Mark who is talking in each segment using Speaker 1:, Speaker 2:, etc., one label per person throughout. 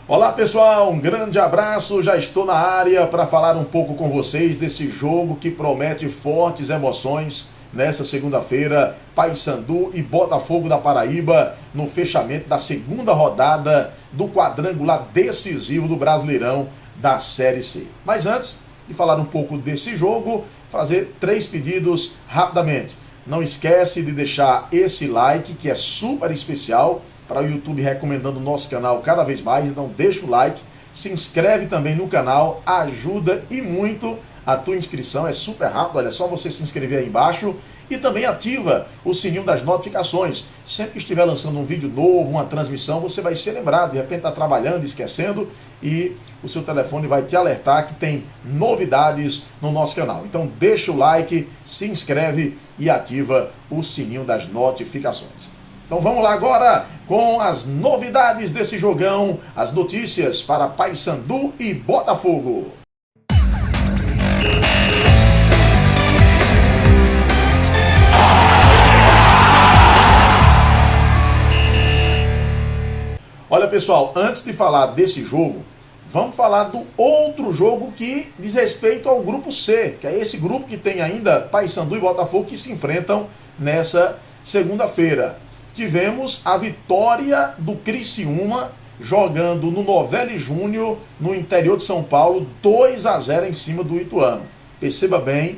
Speaker 1: Olá pessoal, um grande abraço, já estou na área para falar um pouco com vocês desse jogo que promete fortes emoções nessa segunda-feira, Paysandu e Botafogo da Paraíba, no fechamento da segunda rodada do quadrangular decisivo do Brasileirão da Série C. Mas antes de falar um pouco desse jogo, fazer 3 pedidos rapidamente. Não esquece de deixar esse like que é super especial para o YouTube recomendando o nosso canal cada vez mais, então deixa o like, se inscreve também no canal, ajuda e muito a tua inscrição, é super rápido, olha, é só você se inscrever aí embaixo e também ativa o sininho das notificações. Sempre que estiver lançando um vídeo novo, uma transmissão, você vai ser lembrado, de repente está trabalhando, esquecendo e o seu telefone vai te alertar que tem novidades no nosso canal. Então deixa o like, se inscreve e ativa o sininho das notificações. Então vamos lá agora com as novidades desse jogão, as notícias para Paysandu e Botafogo. Olha pessoal, antes de falar desse jogo, vamos falar do outro jogo que diz respeito ao grupo C, que é esse grupo que tem ainda Paysandu e Botafogo que se enfrentam nessa segunda-feira. Tivemos a vitória do Criciúma jogando no Novelli Júnior, no interior de São Paulo, 2-0 em cima do Ituano. Perceba bem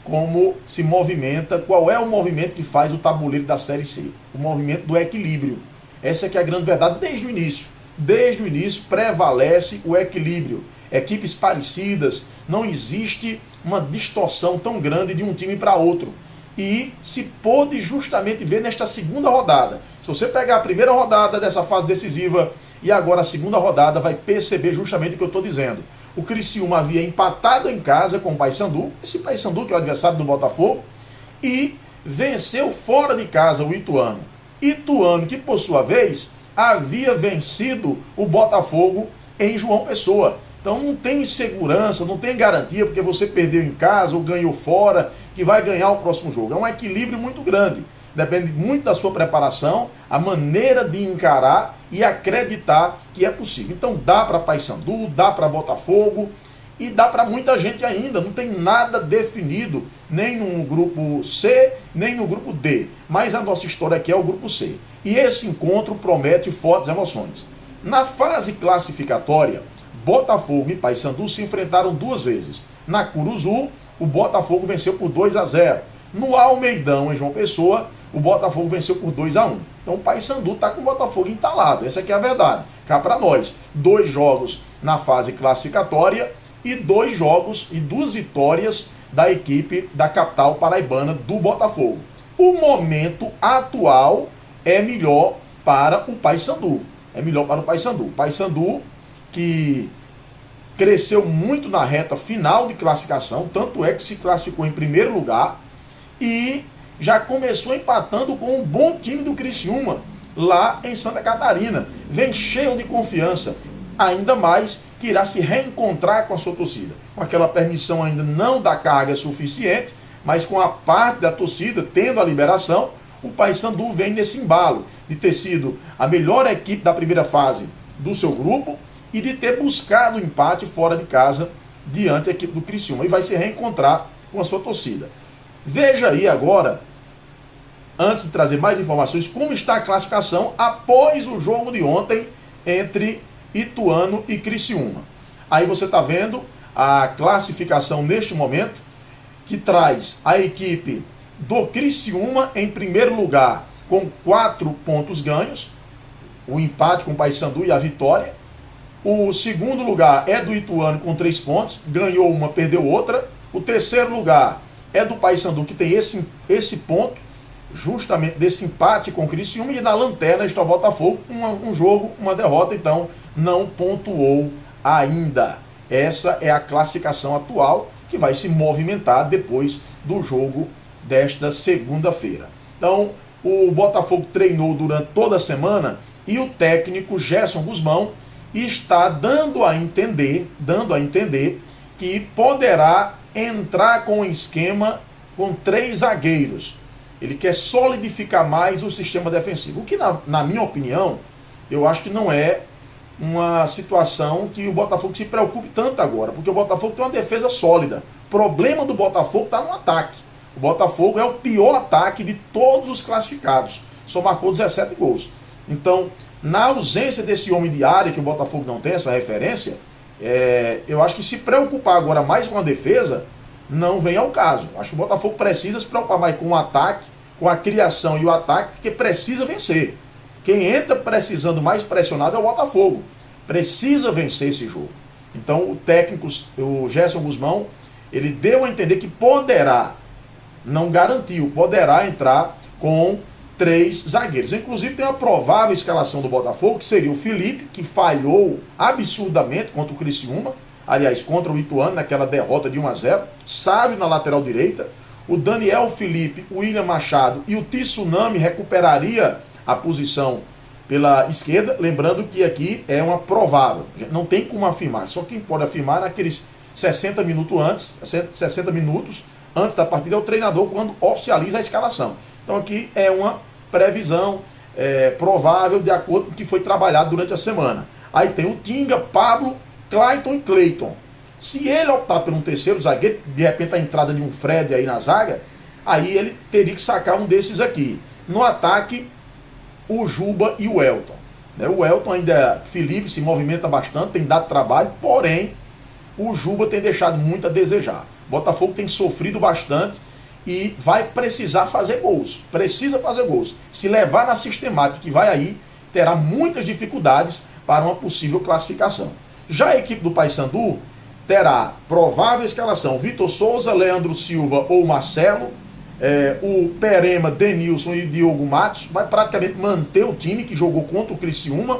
Speaker 1: como se movimenta, qual é o movimento que faz o tabuleiro da Série C. O movimento do equilíbrio. Essa que é a grande verdade desde o início. Desde o início prevalece o equilíbrio. Equipes parecidas, não existe uma distorção tão grande de um time para outro. E se pôde justamente ver nesta segunda rodada. Se você pegar a primeira rodada dessa fase decisiva e agora a segunda rodada, vai perceber justamente o que eu estou dizendo. O Criciúma havia empatado em casa com o Paysandu, esse Paysandu que é o adversário do Botafogo, e venceu fora de casa o Ituano. Ituano que, por sua vez, havia vencido o Botafogo em João Pessoa. Então não tem segurança, não tem garantia, porque você perdeu em casa ou ganhou fora, que vai ganhar o próximo jogo. É um equilíbrio muito grande. Depende muito da sua preparação, a maneira de encarar e acreditar que é possível. Então dá para Paysandu, dá para Botafogo e dá para muita gente ainda. Não tem nada definido, nem no grupo C, nem no grupo D. Mas a nossa história aqui é o grupo C. E esse encontro promete fortes emoções. Na fase classificatória, Botafogo e Paysandu se enfrentaram 2 vezes. Na Curuzu, o Botafogo venceu por 2-0. No Almeidão, em João Pessoa, o Botafogo venceu por 2-1. Então o Paysandu está com o Botafogo entalado. Essa aqui é a verdade. Cá para nós, 2 jogos na fase classificatória e 2 jogos e 2 vitórias da equipe da capital paraibana do Botafogo. O momento atual é melhor para o Paysandu. É melhor para o Paysandu. Paysandu que cresceu muito na reta final de classificação, tanto é que se classificou em primeiro lugar e já começou empatando com um bom time do Criciúma, lá em Santa Catarina. Vem cheio de confiança, ainda mais que irá se reencontrar com a sua torcida. Com aquela permissão ainda não da carga suficiente, mas com a parte da torcida tendo a liberação, o Paysandu vem nesse embalo de ter sido a melhor equipe da primeira fase do seu grupo, e de ter buscado o empate fora de casa diante da equipe do Criciúma. E vai se reencontrar com a sua torcida. Veja aí agora, antes de trazer mais informações, como está a classificação após o jogo de ontem entre Ituano e Criciúma. Aí você está vendo a classificação neste momento, que traz a equipe do Criciúma em primeiro lugar com 4 pontos ganhos, o empate com o Paysandu e a vitória. O segundo lugar é do Ituano com 3 pontos, ganhou uma, perdeu outra. O terceiro lugar é do Paysandu, que tem esse ponto, justamente desse empate com o Criciúma, e na lanterna está o Botafogo, um jogo, uma derrota, então não pontuou ainda. Essa é a classificação atual, que vai se movimentar depois do jogo desta segunda-feira. Então, o Botafogo treinou durante toda a semana e o técnico Gerson Guzmão está dando a entender que poderá entrar com um esquema com 3 zagueiros. Ele quer solidificar mais o sistema defensivo. O que, na minha opinião, eu acho que não é uma situação que o Botafogo se preocupe tanto agora, porque o Botafogo tem uma defesa sólida. O problema do Botafogo está no ataque. O Botafogo é o pior ataque de todos os classificados. Só marcou 17 gols. Então, na ausência desse homem de área, que o Botafogo não tem essa referência, eu acho que se preocupar agora mais com a defesa, não vem ao caso. Acho que o Botafogo precisa se preocupar mais com o ataque, com a criação e o ataque, porque precisa vencer. Quem entra precisando mais pressionado é o Botafogo. Precisa vencer esse jogo. Então o técnico, o Gerson Guzmão, ele deu a entender que poderá, não garantiu, poderá entrar com 3 zagueiros. Inclusive tem uma provável escalação do Botafogo, que seria o Felipe, que falhou absurdamente contra o Criciúma, aliás, contra o Ituano, naquela derrota de 1-0, Sávio na lateral direita, o Daniel Felipe, o William Machado e o Tsunami recuperaria a posição pela esquerda, lembrando que aqui é uma provável, não tem como afirmar, só quem pode afirmar naqueles 60 minutos antes da partida é o treinador quando oficializa a escalação. Então aqui é uma previsão provável de acordo com o que foi trabalhado durante a semana. Aí tem o Tinga, Pablo, Clayton e Cleiton. Se ele optar por um terceiro zagueiro, de repente a entrada de um Fred aí na zaga, aí ele teria que sacar um desses aqui. No ataque, o Juba e o Elton. O Elton ainda, Felipe, se movimenta bastante, tem dado trabalho, porém, o Juba tem deixado muito a desejar. O Botafogo tem sofrido bastante e vai precisar fazer gols. Precisa fazer gols. Se levar na sistemática que vai aí, terá muitas dificuldades para uma possível classificação. Já a equipe do Paysandu terá provável escalação Vitor Souza, Leandro Silva ou Marcelo, o Perema, Denilson e Diogo Matos. Vai praticamente manter o time que jogou contra o Criciúma.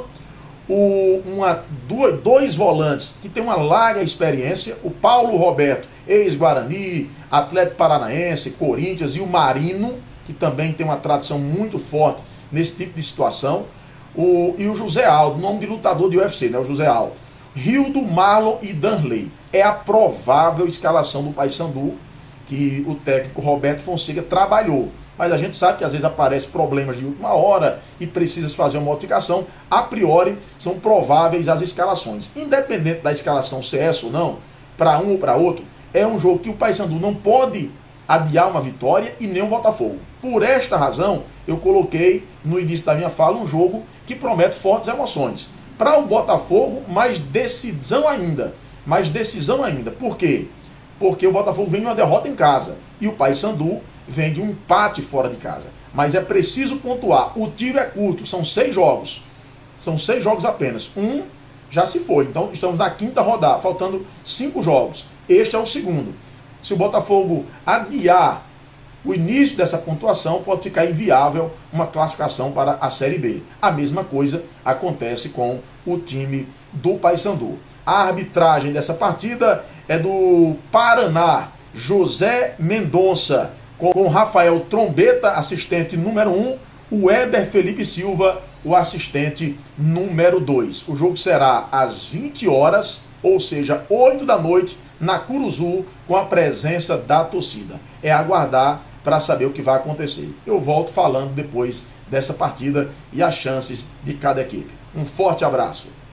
Speaker 1: Dois volantes que tem uma larga experiência, o Paulo Roberto, ex-Guarani, Atlético Paranaense, Corinthians, e o Marino, que também tem uma tradição muito forte nesse tipo de situação, e o José Aldo, nome de lutador de UFC, né, o José Aldo. Rildo, Marlon e Danley. É a provável escalação do Paysandu que o técnico Roberto Fonseca trabalhou. Mas a gente sabe que às vezes aparecem problemas de última hora e precisa fazer uma modificação. A priori, são prováveis as escalações. Independente da escalação ser essa ou não, para um ou para outro, é um jogo que o Paysandu não pode adiar uma vitória e nem o Botafogo. Por esta razão, eu coloquei no início da minha fala um jogo que promete fortes emoções. Para o Botafogo, mais decisão ainda. Mais decisão ainda. Por quê? Porque o Botafogo vem de uma derrota em casa e o Paysandu vem de um empate fora de casa. Mas é preciso pontuar. O tiro é curto, são 6 jogos. São 6 jogos apenas. Um já se foi. Então estamos na 5ª rodada, faltando 5 jogos. Este é o segundo. Se o Botafogo adiar o início dessa pontuação, pode ficar inviável uma classificação para a Série B. A mesma coisa acontece com o time do Paysandu. A arbitragem dessa partida é do Paraná, José Mendonça, com Rafael Trombeta, assistente número 1, o Éder Felipe Silva, o assistente número 2. O jogo será às 20 horas, ou seja, 8 da noite, na Curuzu, com a presença da torcida. É aguardar para saber o que vai acontecer. Eu volto falando depois dessa partida e as chances de cada equipe. Um forte abraço.